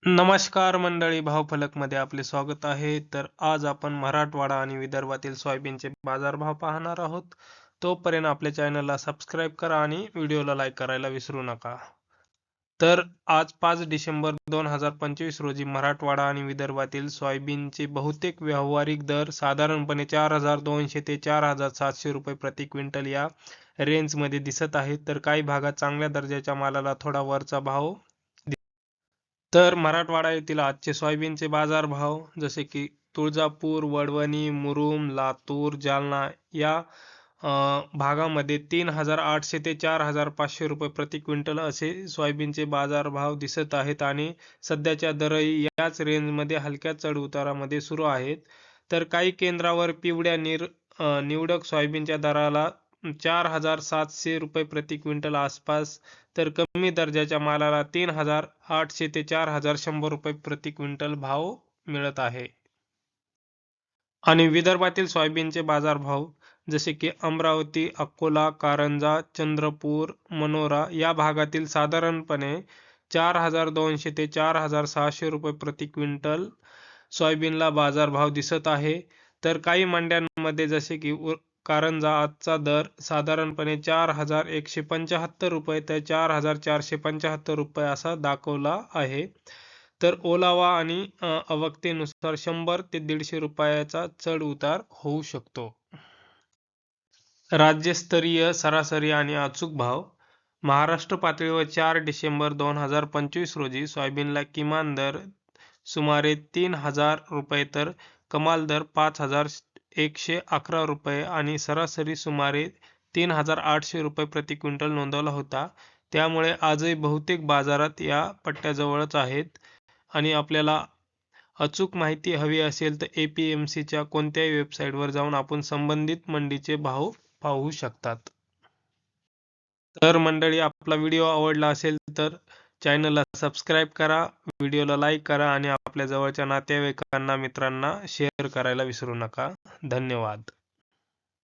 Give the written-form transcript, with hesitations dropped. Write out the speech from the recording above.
नमस्कार मंडळी, भावफलकमध्ये आपले स्वागत आहे. तर आज आपण मराठवाडा आणि विदर्भातील सोयाबीनचे बाजारभाव पाहणार आहोत. तोपर्यंत आपल्या चॅनलला सबस्क्राईब करा आणि व्हिडिओला लाईक करायला विसरू नका. तर आज 5 डिसेंबर 2025 रोजी मराठवाडा आणि विदर्भातील सोयाबीनचे बहुतेक व्यावहारिक दर साधारणपणे 4,200 ते 4,700 रुपये प्रति क्विंटल या रेंजमध्ये दिसत आहेत. तर काही भागात चांगल्या दर्जाच्या मालाला थोडा वरचा भाव. तर मराठवाडा येथील आजचे सोयाबीनचे बाजारभाव जसे की तुळजापूर, वडवणी, मुरुम, लातूर, जालना या भागामध्ये 3,800 ते 4,500 रुपये प्रति क्विंटल असे सोयाबीनचे बाजारभाव दिसत आहेत आणि सध्याच्या दरही याच रेंजमध्ये हलक्या चढ उतारामध्ये सुरू आहेत. तर काही केंद्रावर पिवळ्या निवडक सोयाबीनच्या दराला 4,700 रुपये प्रति क्विंटल आसपास, तर कमी दर्जाच्या मालाला 3,800 ते 4,100 रुपये प्रति क्विंटल भाव मिळत आहे. आणि विदर्भातील सोयाबीनचे बाजारभाव जसे की अमरावती, अकोला, कारंजा, चंद्रपूर, मनोरा या भागातील साधारणपणे 4,200 ते 4,600 रुपये प्रति क्विंटल सोयाबीनला बाजारभाव दिसत आहे. तर काही मंड्यांमध्ये जसे की कारंजा आजचा दर साधारणपणे 4,175 रुपये ते 4,475 रुपये असा दाखवला आहे. तर ओलावा आणि आवकतेनुसार 100 ते 150 रुपयाचा चढ उतार होऊ शकतो. राज्यस्तरीय सरासरी आणि अचूक भाव. महाराष्ट्र पातळीवर 4 डिसेंबर 2025 रोजी सोयाबीनला किमान दर सुमारे 3,000 रुपये तर कमाल दर 5,111 रुपये आणि सरासरी सुमारे 3,800 रुपये प्रति क्विंटल नोंदवला होता. त्यामुळे आजही बहुतेक बाजारात या पट्ट्याजवळच आहेत. आणि आपल्याला अचूक माहिती हवी असेल तर APMCच्या कोणत्याही वेबसाईटवर जाऊन आपण संबंधित मंडीचे भाव पाहू शकतात. तर मंडळी, आपला व्हिडिओ आवडला असेल तर चॅनलला सबस्क्राईब करा, व्हिडिओला लाईक करा आणि आपल्या जवळच्या नातेवाईकांना, मित्रांना शेअर करायला विसरू नका. धन्यवाद.